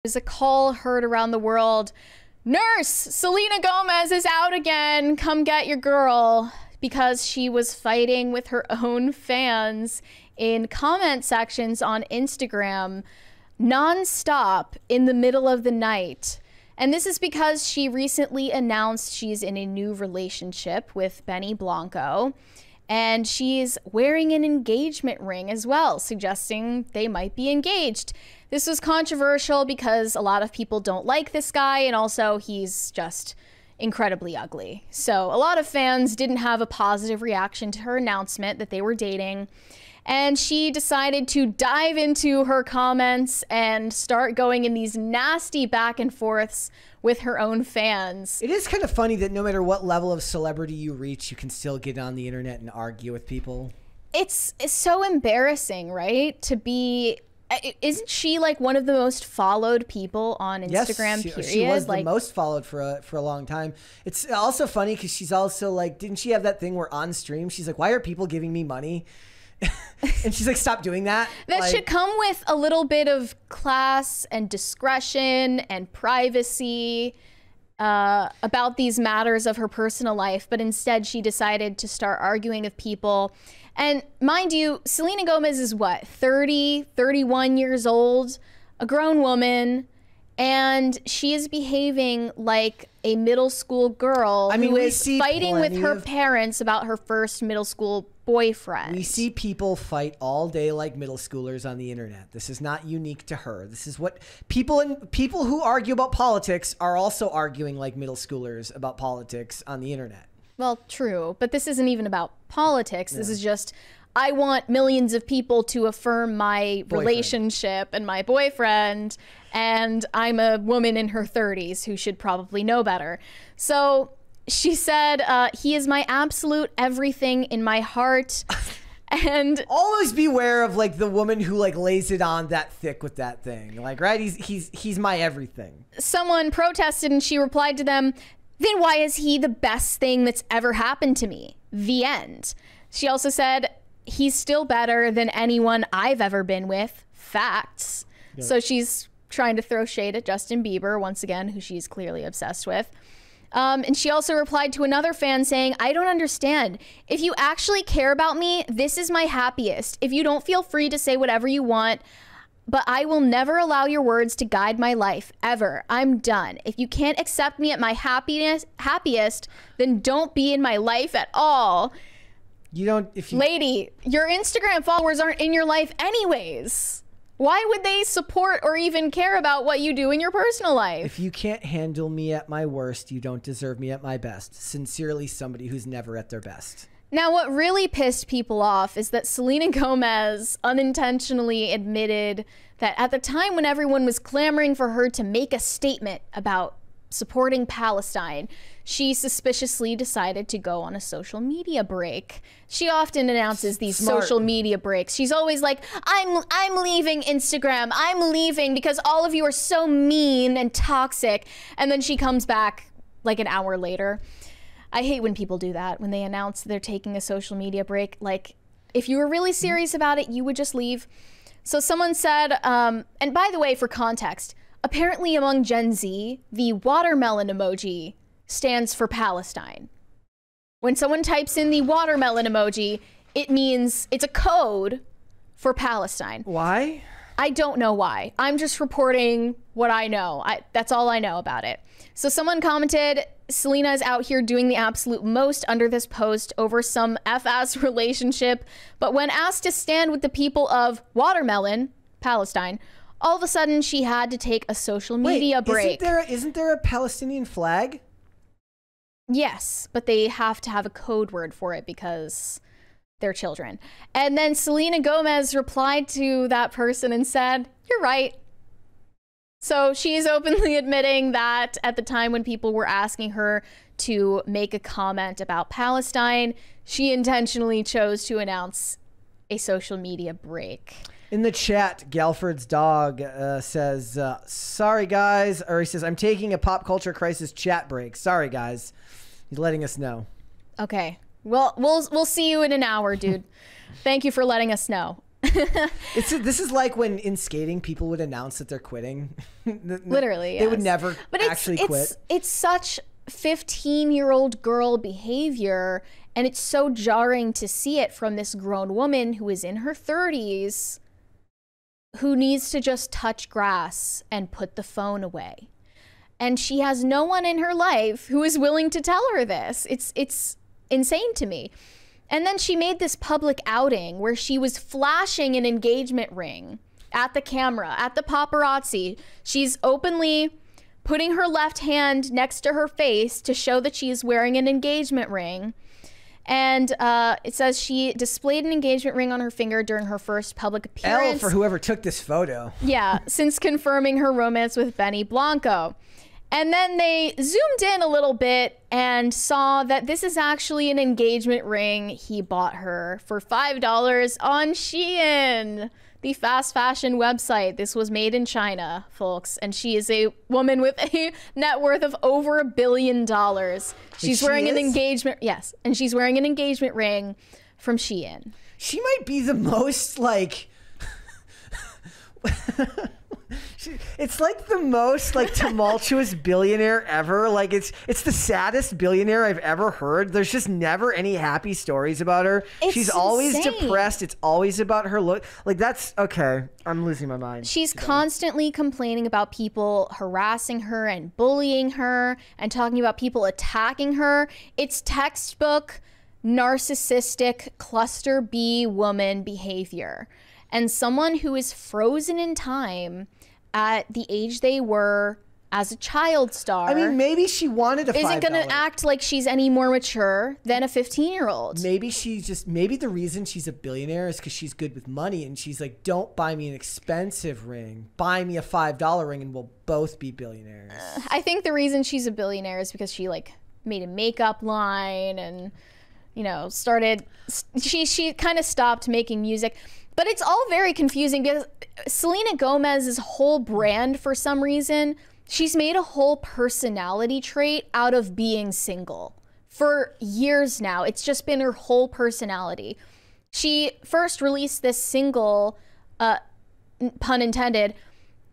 There's a call heard around the world. Nurse, Selena Gomez is out again. Come get your girl. Because she was fighting with her own fans in comment sections on Instagram non-stop in the middle of the night. And this is because she recently announced she's in a new relationship with Blanco. And she's wearing an engagement ring as well, suggesting they might be engaged. This was controversial because a lot of people don't like this guy, and also he's just incredibly ugly. So a lot of fans didn't have a positive reaction to her announcement that they were dating. And she decided to dive into her comments and start going in these nasty back and forths with her own fans. It is kind of funny that no matter what level of celebrity you reach, you can still get on the internet and argue with people. It's so embarrassing, right? To be... Isn't she like one of the most followed people on Instagram, yes, period? She was the most followed for a long time. It's also funny because she's also like, didn't she have that thing where on stream she's like, why are people giving me money? And she's like, stop doing that. That should come with a little bit of class and discretion and privacy about these matters of her personal life. But instead, she decided to start arguing with people. And mind you, Selena Gomez is what, 30, 31 years old, a grown woman, and she is behaving like a middle school girl who is fighting with her parents about her first middle school boyfriend. We see people fight all day like middle schoolers on the internet. This is not unique to her. This is what people who argue about politics are also arguing like middle schoolers about politics on the internet. Well, true, but this isn't even about politics. This is just, I want millions of people to affirm my relationship and my boyfriend, and I'm a woman in her 30s who should probably know better. So she said, he is my absolute everything in my heart. And always beware of like the woman who like lays it on that thick with that thing. Like, right? He's my everything. Someone protested and she replied to them, then why is he the best thing that's ever happened to me? The end. She also said, he's still better than anyone I've ever been with. Facts. Yep. So she's trying to throw shade at Justin Bieber, once again, who she's clearly obsessed with. And she also replied to another fan saying, I don't understand. If you actually care about me, this is my happiest. If you don't, feel free to say whatever you want, but I will never allow your words to guide my life, ever. I'm done. If you can't accept me at my happiest, then don't be in my life at all. Lady, your Instagram followers aren't in your life anyways. Why would they support or even care about what you do in your personal life? If you can't handle me at my worst, you don't deserve me at my best. Sincerely, somebody who's never at their best. Now, what really pissed people off is that Selena Gomez unintentionally admitted that at the time when everyone was clamoring for her to make a statement about supporting Palestine, she suspiciously decided to go on a social media break. She often announces these social media breaks. She's always like, I'm leaving Instagram. I'm leaving because all of you are so mean and toxic. And then she comes back like an hour later. I hate when people do that, when they announce they're taking a social media break. Like, if you were really serious about it, you would just leave. So someone said, and by the way, for context, apparently among Gen Z, the watermelon emoji stands for Palestine. When someone types in the watermelon emoji, it means it's a code for Palestine. Why? I don't know why. I'm just reporting what I know. That's all I know about it. So someone commented, Selena is out here doing the absolute most under this post over some F-ass relationship, but when asked to stand with the people of watermelon, Palestine, all of a sudden she had to take a social media break. Isn't there a Palestinian flag? Yes, but they have to have a code word for it because they're children. And then Selena Gomez replied to that person and said, you're right. So she's openly admitting that at the time when people were asking her to make a comment about Palestine, she intentionally chose to announce a social media break. In the chat, Galford's dog says, sorry guys, or he says, I'm taking a pop culture crisis chat break. Sorry guys. He's letting us know. Okay. Well, we'll see you in an hour, dude. Thank you for letting us know. This is like when in skating people would announce that they're quitting. Literally, they would never actually quit. It's such 15-year-old girl behavior, and it's so jarring to see it from this grown woman who is in her 30s, who needs to just touch grass and put the phone away. And she has no one in her life who is willing to tell her this. It's insane to me. And then she made this public outing where she was flashing an engagement ring at the camera, at the paparazzi. She's openly putting her left hand next to her face to show that she is wearing an engagement ring. And it says she displayed an engagement ring on her finger during her first public appearance. L for whoever took this photo. Yeah, since confirming her romance with Benny Blanco. And then they zoomed in a little bit and saw that this is actually an engagement ring he bought her for $5 on Shein, the fast fashion website. This was made in China, folks. And she is a woman with a net worth of over $1 billion. She's wearing an engagement. Yes. And she's wearing an engagement ring from Shein. She might be the most like... It's like the most like tumultuous billionaire ever. Like it's the saddest billionaire I've ever heard. There's just never any happy stories about her. She's always depressed. It's always about her look. Like that's okay. I'm losing my mind. She's constantly complaining about people harassing her and bullying her and talking about people attacking her. It's textbook narcissistic cluster B woman behavior. And someone who is frozen in time at the age they were as a child star. I mean, maybe she wanted a $5. Isn't going to act like she's any more mature than a 15-year-old. Maybe maybe the reason she's a billionaire is because she's good with money and she's like, don't buy me an expensive ring. Buy me a $5 ring and we'll both be billionaires. I think the reason she's a billionaire is because she like made a makeup line and, you know, she kind of stopped making music. But it's all very confusing because Selena Gomez's whole brand, for some reason, she's made a whole personality trait out of being single. For years now, it's just been her whole personality. She first released this single, pun intended,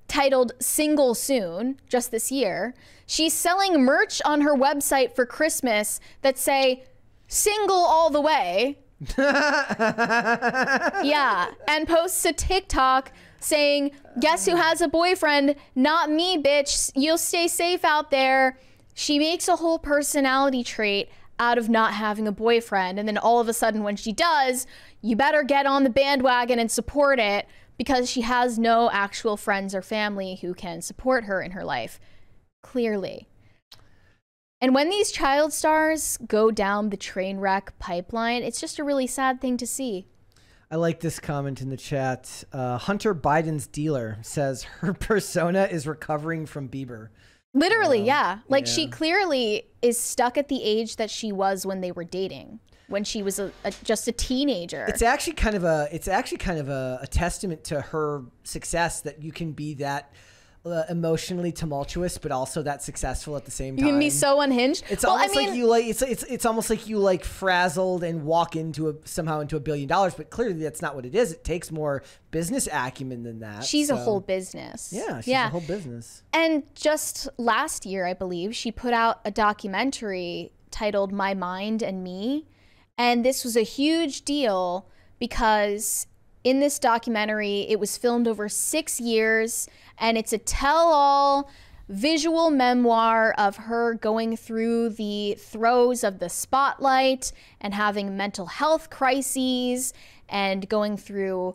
titled Single Soon, just this year. She's selling merch on her website for Christmas that say, single all the way. Yeah, and posts a TikTok saying, guess who has a boyfriend? Not me, bitch. You'll stay safe out there. She makes a whole personality trait out of not having a boyfriend. And then all of a sudden when she does, you better get on the bandwagon and support it because she has no actual friends or family who can support her in her life. Clearly. And when these child stars go down the train wreck pipeline, it's just a really sad thing to see. I like this comment in the chat. Hunter Biden's dealer says her persona is recovering from Bieber. Literally, yeah. Like she clearly is stuck at the age that she was when they were dating, when she was just a teenager. It's actually kind of a testament to her success that you can be that emotionally tumultuous, but also that successful at the same time. You can be so unhinged. It's almost like you like it's almost like you like frazzled and walk into somehow into $1 billion, but clearly that's not what it is. It takes more business acumen than that. She's a whole business. Yeah, she's a whole business. And just last year, I believe, she put out a documentary titled My Mind and Me, and this was a huge deal because in this documentary, it was filmed over 6 years, and it's a tell-all visual memoir of her going through the throes of the spotlight and having mental health crises and going through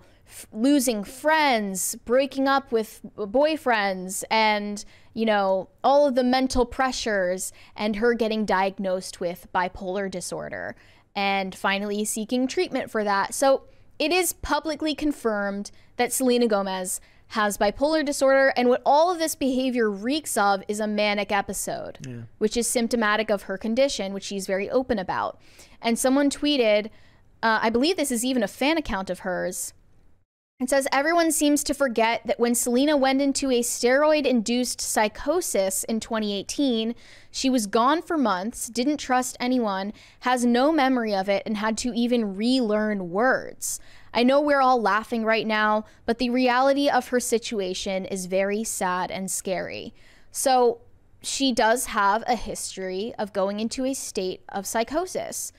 losing friends, breaking up with boyfriends, and, you know, all of the mental pressures, and her getting diagnosed with bipolar disorder and finally seeking treatment for that. So it is publicly confirmed that Selena Gomez has bipolar disorder, and what all of this behavior reeks of is a manic episode, which is symptomatic of her condition, which she's very open about. And someone tweeted, I believe this is even a fan account of hers, it says, everyone seems to forget that when Selena went into a steroid-induced psychosis in 2018, she was gone for months, didn't trust anyone, has no memory of it, and had to even relearn words. I know we're all laughing right now, but the reality of her situation is very sad and scary. So she does have a history of going into a state of psychosis.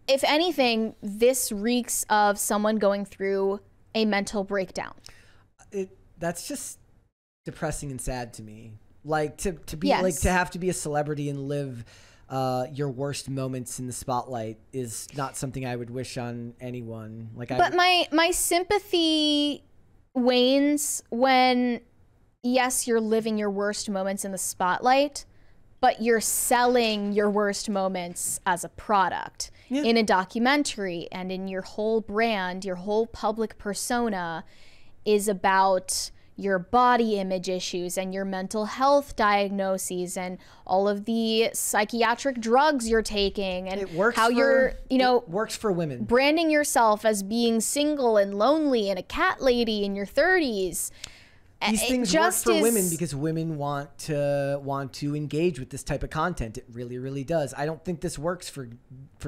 If anything, this reeks of someone going through a mental breakdown. That's just depressing and sad to me. Like to be Yes. like to have to be a celebrity and live your worst moments in the spotlight is not something I would wish on anyone. But my sympathy wanes when, yes, you're living your worst moments in the spotlight, but you're selling your worst moments as a product in a documentary, and in your whole brand, your whole public persona is about your body image issues and your mental health diagnoses and all of the psychiatric drugs you're taking, and it works for women, branding yourself as being single and lonely and a cat lady in your 30s. These things work for women because women want to engage with this type of content. It really, really does. I don't think this works for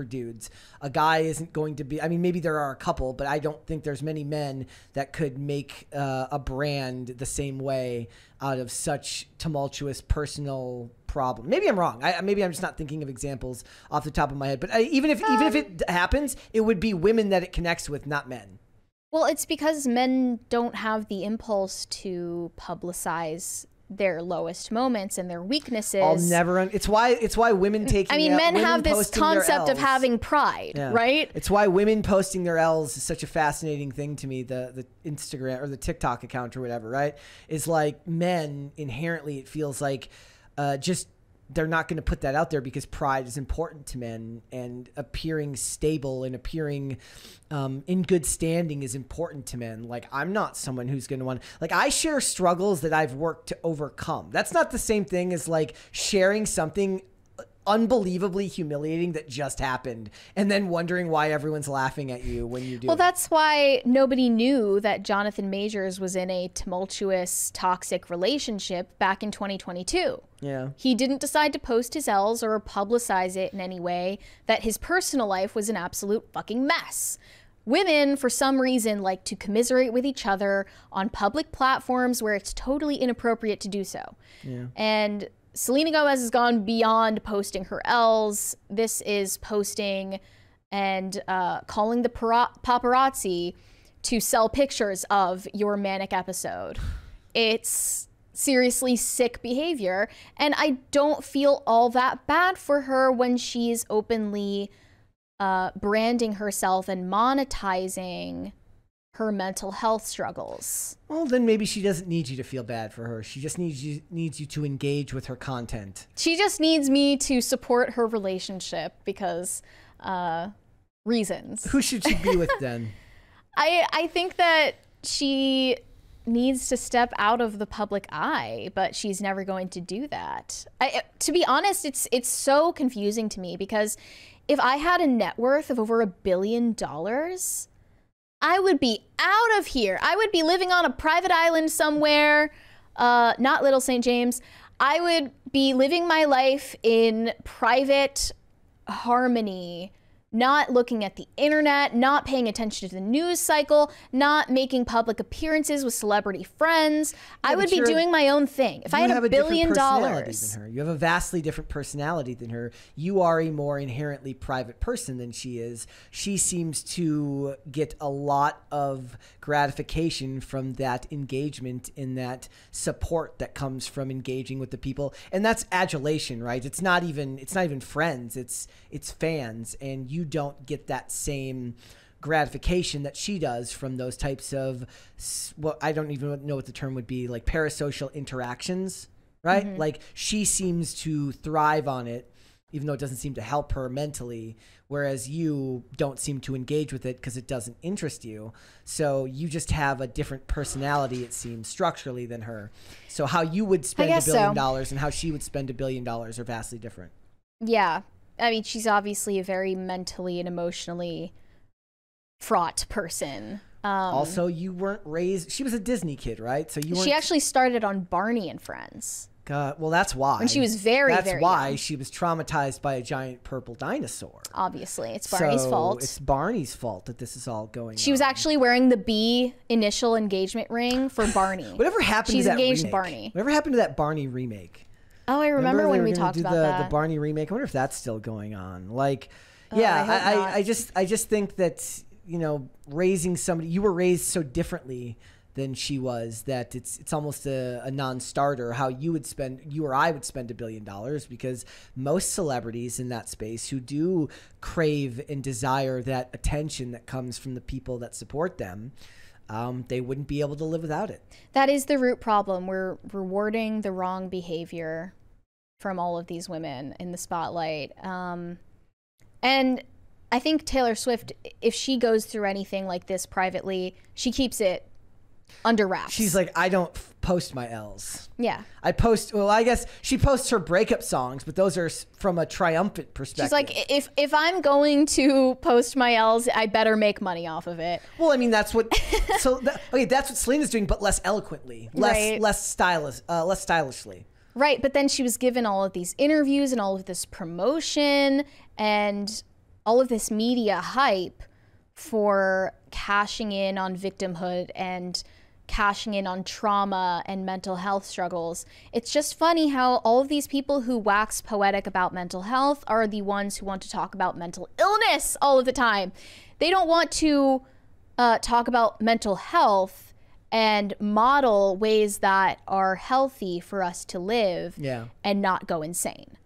dudes. A guy isn't going to be, I mean, maybe there are a couple, but I don't think there's many men that could make a brand the same way out of such tumultuous personal problem. Maybe I'm wrong. Maybe I'm just not thinking of examples off the top of my head. But even if it happens, it would be women that it connects with, not men. Well, it's because men don't have the impulse to publicize their lowest moments and their weaknesses. It's why women taking. I mean, men have this concept of having pride, right? It's why women posting their L's is such a fascinating thing to me. The Instagram or the TikTok account or whatever, right? Is like men inherently. It feels like just. They're not going to put that out there because pride is important to men, and appearing stable and appearing in good standing is important to men. Like, I'm not someone who's going to want, like, I share struggles that I've worked to overcome. That's not the same thing as like sharing something unbelievably humiliating that just happened and then wondering why everyone's laughing at you when you do. Well, that's why nobody knew that Jonathan Majors was in a tumultuous, toxic relationship back in 2022. Yeah. He didn't decide to post his L's or publicize it in any way, that his personal life was an absolute fucking mess. Women, for some reason, like to commiserate with each other on public platforms where it's totally inappropriate to do so. Yeah. And Selena Gomez has gone beyond posting her L's. This is posting and calling the paparazzi to sell pictures of your manic episode. It's seriously sick behavior, and I don't feel all that bad for her when she's openly branding herself and monetizing her mental health struggles. Well, then maybe she doesn't need you to feel bad for her. She just needs you to engage with her content. She just needs me to support her relationship because reasons. Who should she be with then? I think that she needs to step out of the public eye, but she's never going to do that. To be honest, it's so confusing to me, because if I had a net worth of over $1 billion, I would be out of here. I would be living on a private island somewhere, not Little St. James. I would be living my life in private harmony, not looking at the internet, not paying attention to the news cycle, not making public appearances with celebrity friends. I would be doing my own thing. If I had $1 billion. You have a vastly different personality than her. You are a more inherently private person than she is. She seems to get a lot of gratification from that engagement, in that support that comes from engaging with the people. And that's adulation, right? It's not even friends. It's fans. And you don't get that same gratification that she does from those types of, well, I don't even know what the term would be, like parasocial interactions, right? Mm-hmm. Like, she seems to thrive on it, even though it doesn't seem to help her mentally, whereas you don't seem to engage with it because it doesn't interest you. So you just have a different personality, it seems, structurally than her. So how you would spend $1 billion and how she would spend $1 billion are vastly different. Yeah. I mean, she's obviously a very mentally and emotionally fraught person. Also, you weren't raised. She was a Disney kid, right? So you weren't. She actually started on Barney and Friends. God. Well, that's why. When she was very That's very why young. she was traumatized by a giant purple dinosaur. Obviously, it's Barney's fault. It's Barney's fault that this is all going on. She was actually wearing the B initial engagement ring for Barney. Whatever happened She's to that engaged remake? to Barney. Whatever happened to that Barney remake? Oh, I remember they when were we gonna talked do about the that. Barney remake. I wonder if that's still going on. Like, I hope not. I just think that, you know, raising somebody, you were raised so differently than she was, that it's almost a non-starter how you or I would spend $1 billion, because most celebrities in that space who do crave and desire that attention that comes from the people that support them, they wouldn't be able to live without it. That is the root problem. We're rewarding the wrong behavior from all of these women in the spotlight. And I think Taylor Swift, if she goes through anything like this privately, she keeps it under wraps. She's like, I don't post my L's. Yeah. I guess she posts her breakup songs, but those are from a triumphant perspective. She's like, if I'm going to post my L's, I better make money off of it. Well, I mean, that's what. That's what Selena's doing, but less eloquently, less stylishly. Right, but then she was given all of these interviews and all of this promotion and all of this media hype for cashing in on victimhood and cashing in on trauma and mental health struggles. It's just funny how all of these people who wax poetic about mental health are the ones who want to talk about mental illness all of the time. They don't want to talk about mental health and model ways that are healthy for us to live and not go insane.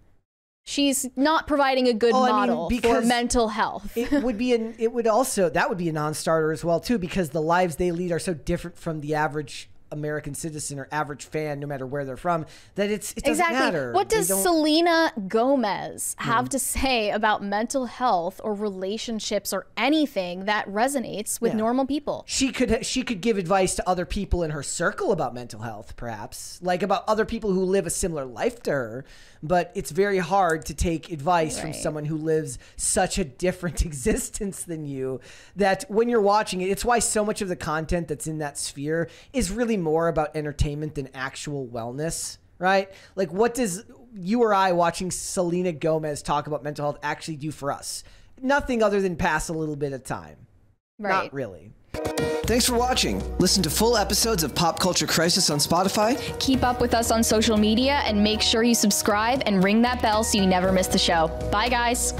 She's not providing a good model for mental health. That would be a non-starter as well too, because the lives they lead are so different from the average American citizen or average fan, no matter where they're from, that it doesn't matter. What does Selena Gomez have to say about mental health or relationships or anything that resonates with normal people? She could give advice to other people in her circle about mental health, perhaps, like about other people who live a similar life to her. But it's very hard to take advice from someone who lives such a different existence than you, that when you're watching it, it's why so much of the content that's in that sphere is really more about entertainment than actual wellness, right? Like, what does you or I watching Selena Gomez talk about mental health actually do for us? Nothing other than pass a little bit of time. Right. Not really. Thanks for watching. Listen to full episodes of Pop Culture Crisis on Spotify. Keep up with us on social media and make sure you subscribe and ring that bell so you never miss the show. Bye, guys.